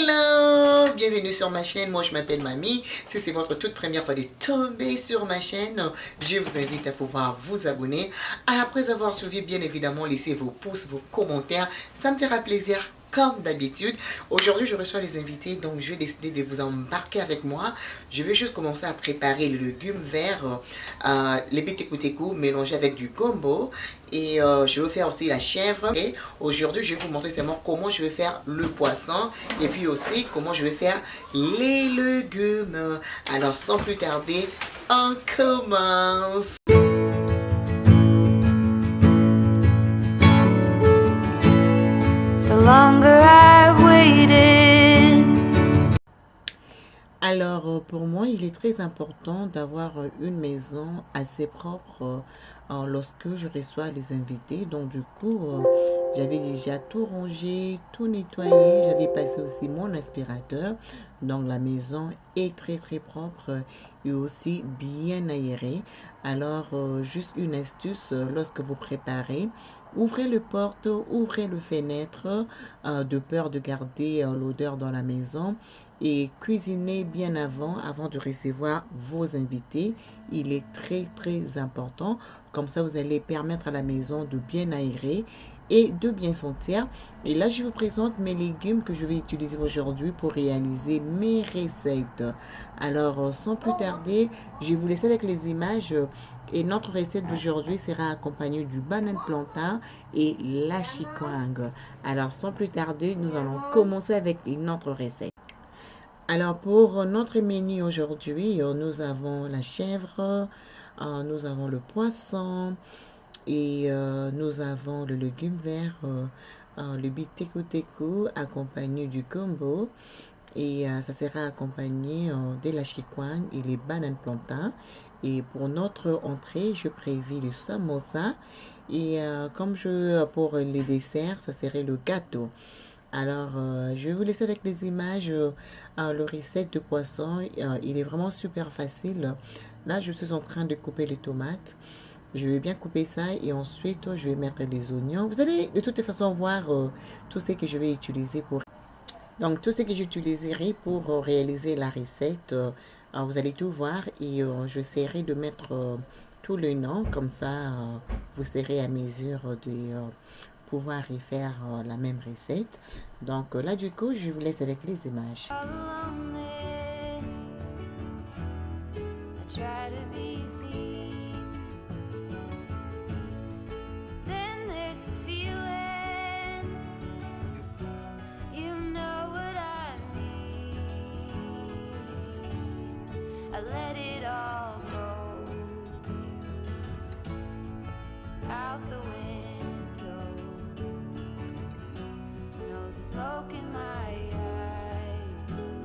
Hello, bienvenue sur ma chaîne, moi je m'appelle Mamie. Si c'est votre toute première fois de tomber sur ma chaîne, je vous invite à pouvoir vous abonner. Après avoir suivi, bien évidemment, laissez vos pouces, vos commentaires, ça me fera plaisir. Comme d'habitude, aujourd'hui je reçois les invités, donc je vais décider de vous embarquer avec moi. Je vais juste commencer à préparer le légume vert, les pétécoutécou mélangés avec du gombo. Et je vais faire aussi la chèvre. Et aujourd'hui je vais vous montrer seulement comment je vais faire le poisson. Et puis aussi comment je vais faire les légumes. Alors sans plus tarder, on commence. Alors, pour moi, il est très important d'avoir une maison assez propre lorsque je reçois les invités. Donc, du coup, j'avais déjà tout rangé, tout nettoyé. J'avais passé aussi mon aspirateur. Donc, la maison est très, très propre et aussi bien aérée. Alors, juste une astuce, lorsque vous préparez, ouvrez le porte, ouvrez le fenêtre, de peur de garder l'odeur dans la maison et cuisinez bien avant de recevoir vos invités. Il est très très important. Comme ça, vous allez permettre à la maison de bien aérer et de bien sentir. Et là, je vous présente mes légumes que je vais utiliser aujourd'hui pour réaliser mes recettes. Alors, sans plus tarder, je vais vous laisser avec les images. Et notre recette d'aujourd'hui sera accompagnée du banane plantain et la chikwang. Alors, sans plus tarder, nous allons commencer avec notre recette. Alors pour notre menu aujourd'hui, nous avons la chèvre, nous avons le poisson et nous avons le légume vert, le teku accompagné du gombo et ça sera accompagné de la chikwang et les bananes plantains. Et pour notre entrée, je prévis le samosa et pour les desserts, ça serait le gâteau. Alors, je vais vous laisser avec les images. Le recette de poisson, il est vraiment super facile. Là, je suis en train de couper les tomates. Je vais bien couper ça et ensuite, je vais mettre les oignons. Vous allez de toute façon voir tout ce que je vais utiliser pour... Donc, tout ce que j'utiliserai pour réaliser la recette, vous allez tout voir et j'essaierai de mettre tout le nom. Comme ça, vous serez à mesure de pouvoir y faire la même recette. Donc là, du coup, je vous laisse avec les images. Let it all go out the window. No smoke in my eyes.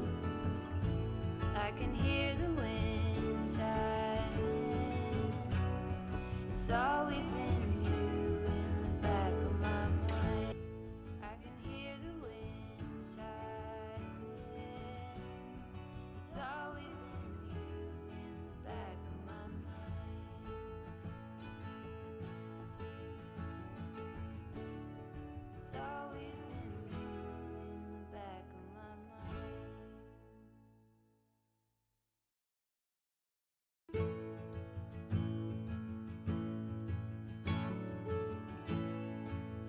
I can hear the wind chime. It's always been you in the back of my mind. I can hear the wind chime. It's always been you in the back of my mind. It's always been you in the back of my mind.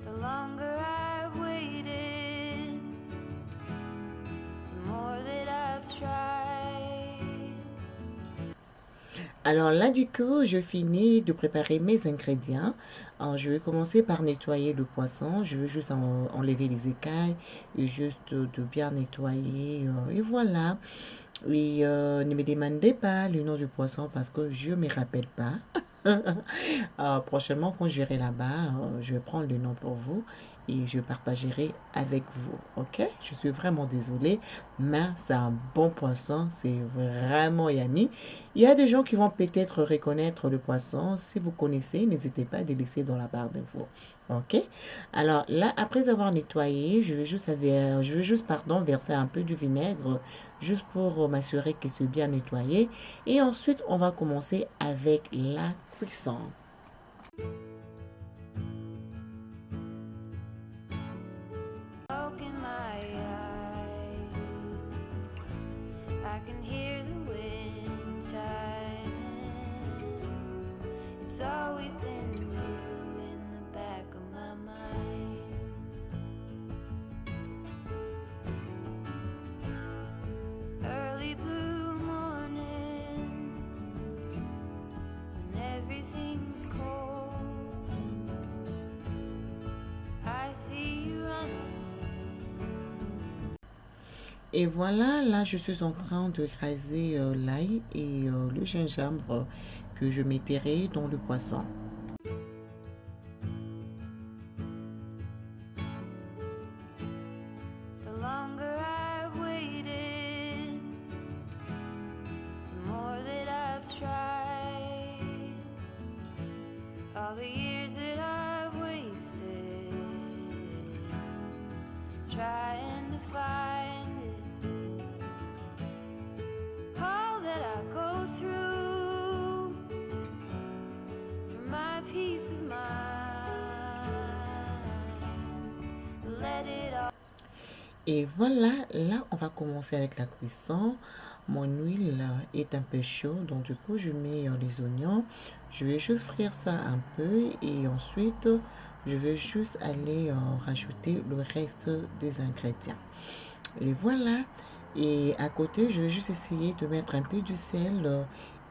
The longer I've waited, the more that I've tried. Alors là, du coup, je finis de préparer mes ingrédients. Alors, je vais commencer par nettoyer le poisson. Je vais juste enlever les écailles et juste de bien nettoyer. Et voilà. Et ne me demandez pas le nom du poisson parce que je ne me rappelle pas. Prochainement, quand j'irai là-bas, je vais prendre le nom pour vous et je partagerai avec vous. Ok? Je suis vraiment désolée, mais c'est un bon poisson. C'est vraiment yummy. Il y a des gens qui vont peut-être reconnaître le poisson. Si vous connaissez, n'hésitez pas à le laisser dans la barre d'infos. Ok? Alors là, après avoir nettoyé, pardon, verser un peu de vinaigre juste pour m'assurer que c'est bien nettoyé. Et ensuite, on va commencer avec la cuisson. Smoke in my eyes. I can hear the wind chiming. It's always been you in the back of my mind. Early blue morning, when everything's cold, I see you running. Et voilà, là, je suis en train de écraser l'ail et le gingembre que je mettrai dans le poisson. The longer I've waited, the more that I've tried. All the years that I've wasted trying to find it. All that I go through for my peace of mind. Let it all. Et voilà, là, on va commencer avec la cuisson. Mon huile est un peu chaude, donc du coup, je mets les oignons. Je vais juste frire ça un peu et ensuite, je vais juste aller rajouter le reste des ingrédients. Et voilà. Et à côté, je vais juste essayer de mettre un peu du sel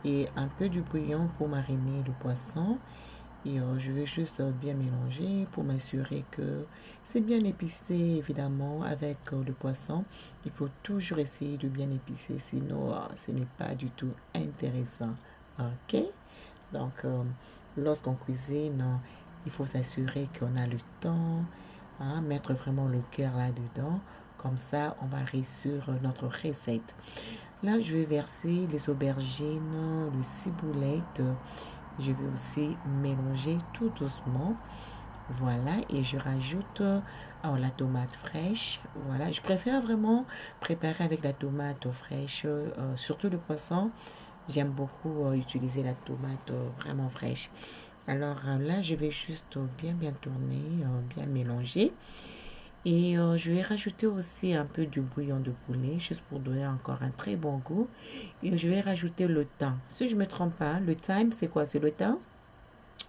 et un peu du bouillon pour mariner le poisson. Et je vais juste bien mélanger pour m'assurer que c'est bien épicé, évidemment, avec le poisson. Il faut toujours essayer de bien épicer, sinon ce n'est pas du tout intéressant. Ok? Donc, lorsqu'on cuisine, il faut s'assurer qu'on a le temps, hein, mettre vraiment le cœur là-dedans. Comme ça, on va réussir notre recette. Là, je vais verser les aubergines, le ciboulette. Je vais aussi mélanger tout doucement. Voilà, et je rajoute la tomate fraîche. Voilà, je préfère vraiment préparer avec la tomate fraîche, surtout le poisson. J'aime beaucoup utiliser la tomate vraiment fraîche. Alors là, je vais juste bien tourner, bien mélanger. Et je vais rajouter aussi un peu du bouillon de poulet, juste pour donner encore un très bon goût. Et je vais rajouter le thym. Si je ne me trompe pas, le thyme, c'est quoi? C'est le thym?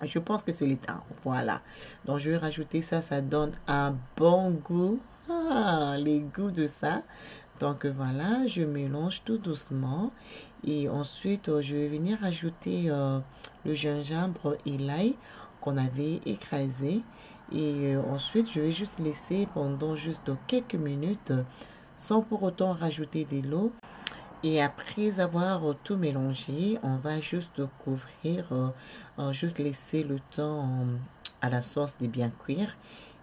Je pense que c'est le thym. Voilà. Donc, je vais rajouter ça. Ça donne un bon goût. Ah, les goûts de ça. Donc, voilà, je mélange tout doucement. Et ensuite, je vais venir ajouter le gingembre et l'ail qu'on avait écrasé. Et ensuite, je vais juste laisser pendant juste quelques minutes sans pour autant rajouter de l'eau. Et après avoir tout mélangé, on va juste couvrir, juste laisser le temps à la sauce de bien cuire.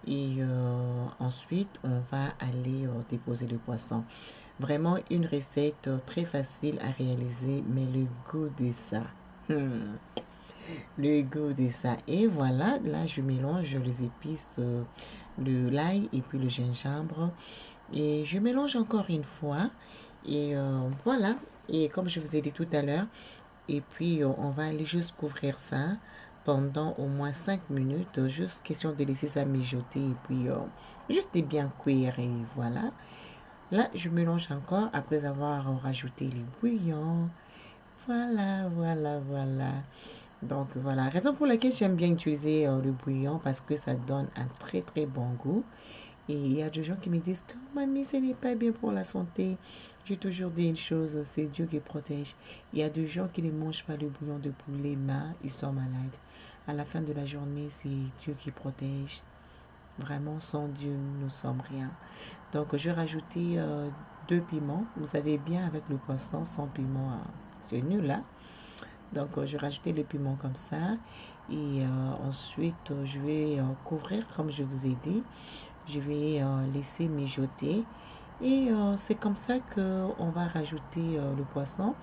Et ensuite, on va aller déposer le poisson. Vraiment une recette très facile à réaliser, mais le goût de ça. Le goût de ça. Et voilà, là, je mélange les épices, l'ail et puis le gingembre. Et je mélange encore une fois. Et voilà. Et comme je vous ai dit tout à l'heure, et puis on va aller juste couvrir ça pendant au moins 5 minutes. Juste question de laisser ça mijoter et puis juste de bien cuire. Et voilà. Là, je mélange encore après avoir rajouté les bouillons. Voilà, voilà, voilà. Donc voilà, raison pour laquelle j'aime bien utiliser le bouillon parce que ça donne un très très bon goût. Et il y a des gens qui me disent que mamie, ce n'est pas bien pour la santé. J'ai toujours dit une chose, c'est Dieu qui protège. Il y a des gens qui ne mangent pas le bouillon de poulet, mais ils sont malades. À la fin de la journée, c'est Dieu qui protège. Vraiment, sans Dieu, nous ne sommes rien. Donc, je vais rajouter 2 piments. Vous savez bien, avec le poisson, sans piment, c'est nul là. Donc, je vais rajouter les piments comme ça. Et ensuite, je vais couvrir, comme je vous ai dit. Je vais laisser mijoter. Et c'est comme ça qu'on va rajouter le poisson.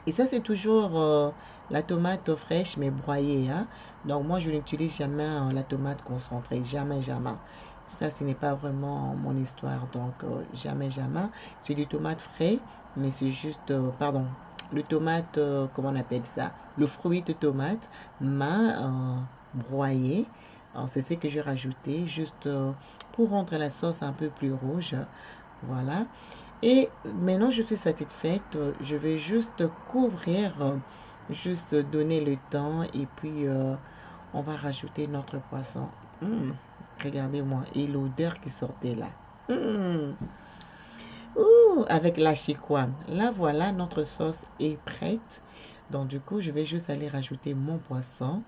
Et ça, c'est toujours la tomate fraîche, mais broyée. Hein? Donc, moi, je n'utilise jamais la tomate concentrée. Jamais, jamais. Ça, ce n'est pas vraiment mon histoire. Donc, jamais, jamais. C'est du tomate frais, mais c'est juste, pardon, le tomate, comment on appelle ça? Le fruit de tomate, mais broyé. C'est ce que j'ai rajouté, juste pour rendre la sauce un peu plus rouge. Voilà. Et maintenant, je suis satisfaite. Je vais juste couvrir, juste donner le temps et puis on va rajouter notre poisson. Hmm, regardez-moi, et l'odeur qui sortait là. Hmm. Ouh, avec la chicoine. Là, voilà, notre sauce est prête. Donc, du coup, je vais juste aller rajouter mon poisson.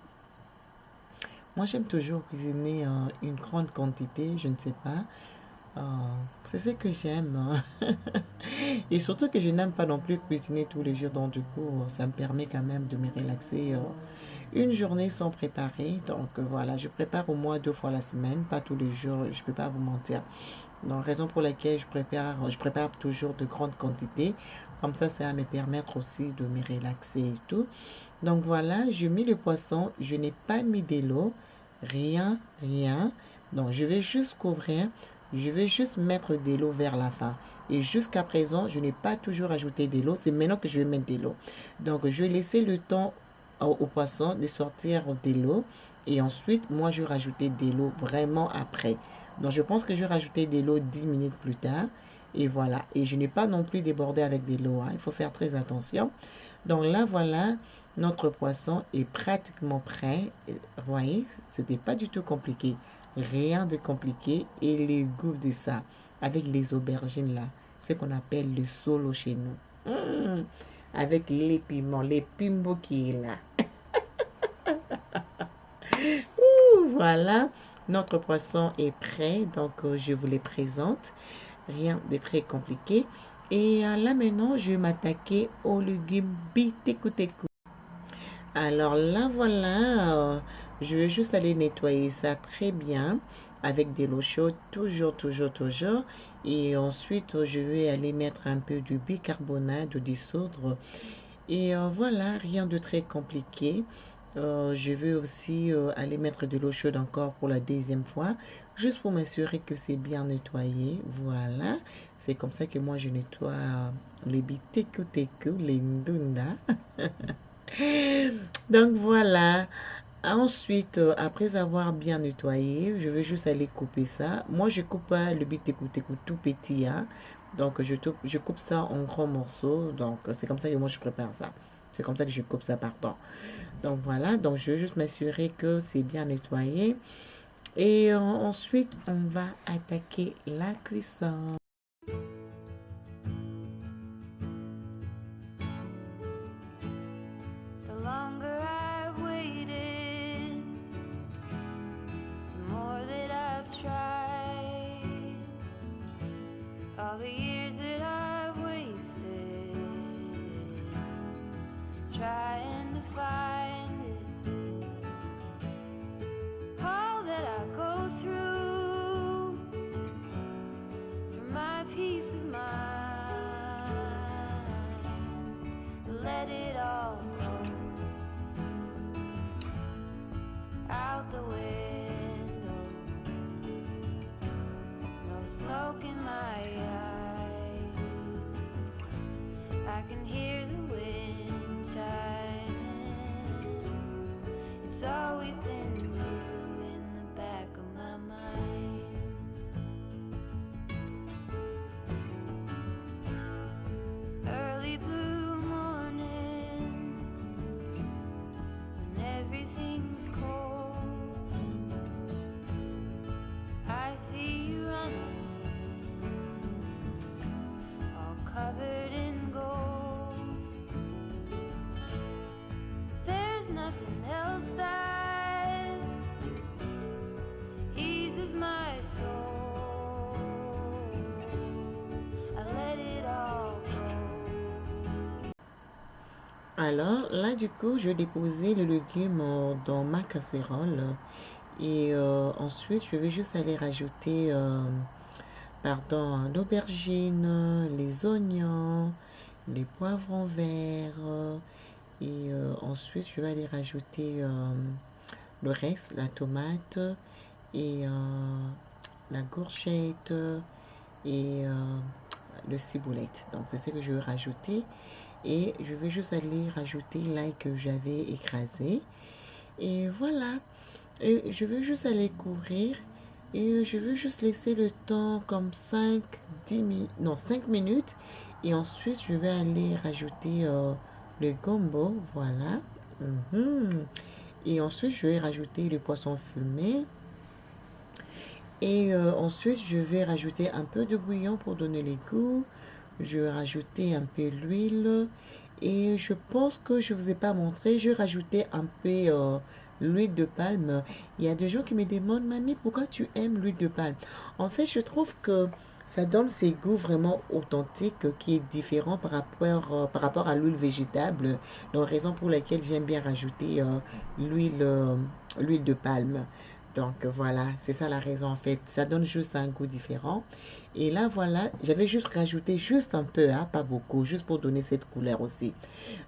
Moi, j'aime toujours cuisiner une grande quantité, je ne sais pas. Euh, c'est ce que j'aime, hein. Et surtout que je n'aime pas non plus cuisiner tous les jours. Donc, du coup, ça me permet quand même de me relaxer une journée sans préparer. Donc, voilà, je prépare au moins 2 fois la semaine, pas tous les jours. Je ne peux pas vous mentir. Donc, raison pour laquelle je prépare toujours de grandes quantités. Comme ça va me permettre aussi de me relaxer et tout. Donc, voilà, je mets le poisson. Je n'ai pas mis de l'eau. Rien, rien. Donc, je vais juste couvrir. Je vais juste mettre de l'eau vers la fin. Et jusqu'à présent, je n'ai pas toujours ajouté de l'eau. C'est maintenant que je vais mettre de l'eau. Donc, je vais laisser le temps au poisson de sortir de l'eau. Et ensuite, moi, je vais rajouter de l'eau vraiment après. Donc, je pense que je vais rajouter de l'eau 10 minutes plus tard. Et voilà. Et je n'ai pas non plus débordé avec de l'eau, hein. Il faut faire très attention. Donc là, voilà, notre poisson est pratiquement prêt. Vous voyez, c'était pas du tout compliqué. Rien de compliqué. Et le goût de ça, avec les aubergines là, ce qu'on appelle le solo chez nous. Avec les pimbo qui est là. Voilà, notre poisson est prêt. Donc, je vous les présente. Rien de très compliqué. Et là maintenant, je vais m'attaquer aux légumes bitécoutécou. Alors là, voilà, je vais juste aller nettoyer ça très bien avec de l'eau chaude, toujours, toujours, toujours. Et ensuite, je vais aller mettre un peu du bicarbonate de dissoudre. Et voilà, rien de très compliqué. Je vais aussi aller mettre de l'eau chaude encore pour la deuxième fois, juste pour m'assurer que c'est bien nettoyé. Voilà, c'est comme ça que moi je nettoie les bitécoutécou, les ndunda. Donc voilà. Ensuite, après avoir bien nettoyé, je vais juste aller couper ça. Moi, je coupe pas le bitécoutécou tout petit, hein. Donc, je coupe ça en grands morceaux. Donc, c'est comme ça que moi, je prépare ça. C'est comme ça que je coupe ça, pardon. Donc, voilà. Donc, je vais juste m'assurer que c'est bien nettoyé. Et ensuite, on va attaquer la cuisson. The longer I've waited, the more that I've tried. All the years that I've wasted trying to find it. All that I go through for my peace of mind. Let it all go out the window. No smoke in my eyes. I can hear the wind chiming. It's always been you in the back of my mind. Early blue morning, when everything's cold, I see you running, all covered in gold. There's nothing else that eases my soul. I let it all go. Alors, là, du coup, je vais déposer le légume dans ma casserole. Et ensuite, je vais juste aller rajouter, pardon, l'aubergine, les oignons, les poivrons verts. Et ensuite, je vais aller rajouter le reste, la tomate et la courgette et le ciboulette. Donc, c'est ce que je vais rajouter. Et je vais juste aller rajouter l'ail que j'avais écrasé. Et voilà. Et je vais juste aller couvrir Et je vais juste laisser le temps comme 10 minutes, non 5 minutes. Et ensuite, je vais aller rajouter le gombo, voilà. Mhm. Et ensuite, je vais rajouter le poisson fumé. Et ensuite, je vais rajouter un peu de bouillon pour donner les goûts. Je vais rajouter un peu l'huile. Et je pense que je ne vous ai pas montré. Je vais rajouter un peu l'huile de palme. Il y a des gens qui me demandent, Mamie, pourquoi tu aimes l'huile de palme? En fait, je trouve que ça donne ces goûts vraiment authentiques qui est différent par rapport à l'huile végétable. Donc, raison pour laquelle j'aime bien rajouter l'huile de palme. Donc voilà, c'est ça la raison en fait. Ça donne juste un goût différent. Et là voilà, j'avais juste rajouté juste un peu, hein, pas beaucoup, juste pour donner cette couleur aussi.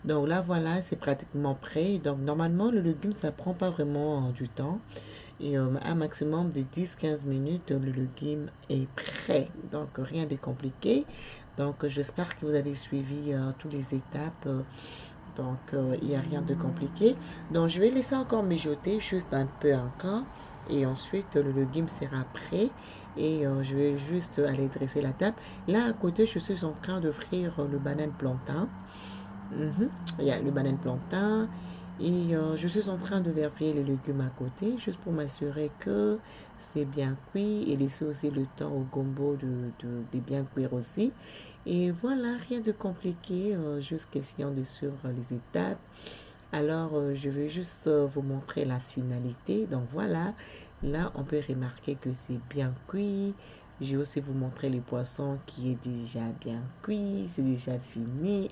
Donc là voilà, c'est pratiquement prêt. Donc normalement le légume ça prend pas vraiment du temps. Et un maximum de 10-15 minutes, le légume est prêt. Donc rien de compliqué. Donc j'espère que vous avez suivi toutes les étapes. Donc il n'y a rien de compliqué. Donc je vais laisser encore mijoter juste un peu encore. Et ensuite, le légume sera prêt. Et je vais juste aller dresser la table. Là, à côté, je suis en train de frire le banane plantain. Il y a le banane plantain. Et je suis en train de verser les légumes à côté, juste pour m'assurer que c'est bien cuit. Et laisser aussi le temps au gombo de bien cuire aussi. Et voilà, rien de compliqué. Juste question de suivre les étapes. Alors, je vais juste vous montrer la finalité. Donc voilà, là, on peut remarquer que c'est bien cuit. Je vais aussi vous montrer le poisson qui est déjà bien cuit. C'est déjà fini.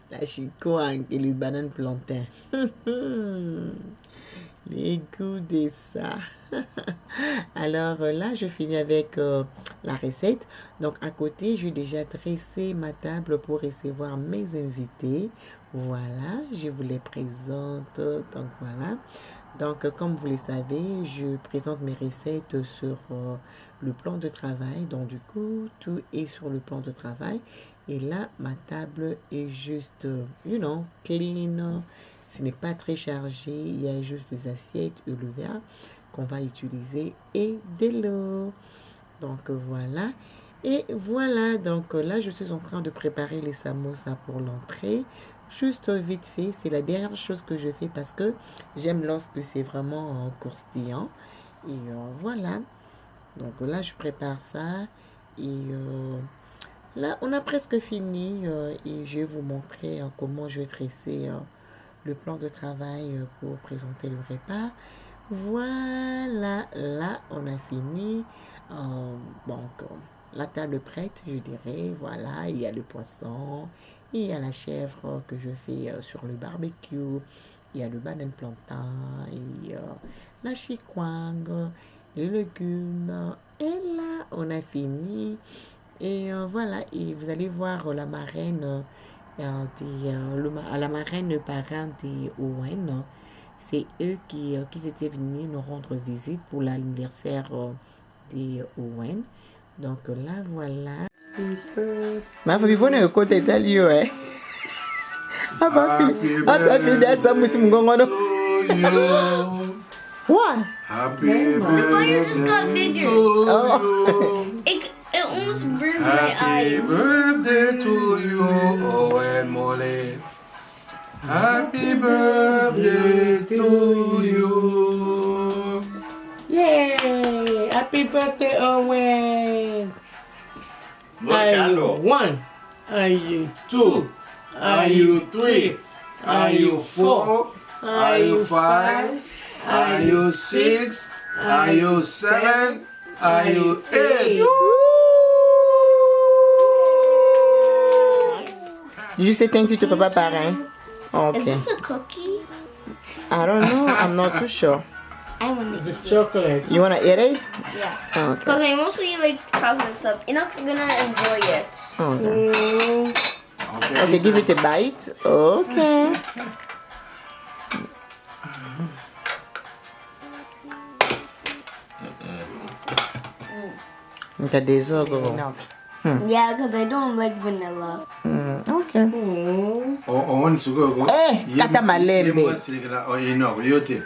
La chicoine et le banane plantain. Les goûts de ça. Alors là, je finis avec la recette. Donc à côté, j'ai déjà dressé ma table pour recevoir mes invités. Voilà, je vous les présente. Donc voilà. Donc comme vous le savez, je présente mes recettes sur le plan de travail. Donc du coup, tout est sur le plan de travail. Et là, ma table est juste, clean. Ce n'est pas très chargé. Il y a juste des assiettes et le verre qu'on va utiliser et de l'eau. Donc voilà. Et voilà. Donc là, je suis en train de préparer les samosas pour l'entrée. Juste vite fait. C'est la dernière chose que je fais parce que j'aime lorsque c'est vraiment croustillant. Et voilà. Donc là, je prépare ça. Et là, on a presque fini. Et je vais vous montrer comment je vais dresser le plan de travail pour présenter le repas. Voilà, là on a fini. Donc la table prête, je dirais. Voilà, il y a le poisson, il y a la chèvre que je fais sur le barbecue, il y a le banane plantain, et la chikwang, les légumes. Et là on a fini. Et voilà, et vous allez voir la marraine. La marraine parrain des Owen, c'est eux qui étaient venus nous rendre visite pour l'anniversaire des Owen. Donc là, voilà. Ma famille, vous ne côté tel lieu, hein? What? Happy birthday just got bigger. Oh. It almost burned my Happy eyes. birthday to you, Owen Mole. Happy birthday to you. Yay! Happy birthday, Owen! Are you 1? Are you 2? Are you 3? Are you 4? Are you 5? Are you 6? Are you 7? Are you 8? Did you say thank you to Papa Parrain? Is Okay. this a cookie? I don't know. I'm not too sure. I want to eat. Chocolate. You wanna eat it? Yeah. Okay. Because I mostly like chocolate stuff. Enoch's gonna enjoy it. Okay. Okay, give it a bite. Okay. T'as des ogres. Yeah, because I don't like vanilla. Okay. Owen Sugo. Eh, kata malembe. Oh, you know, you did.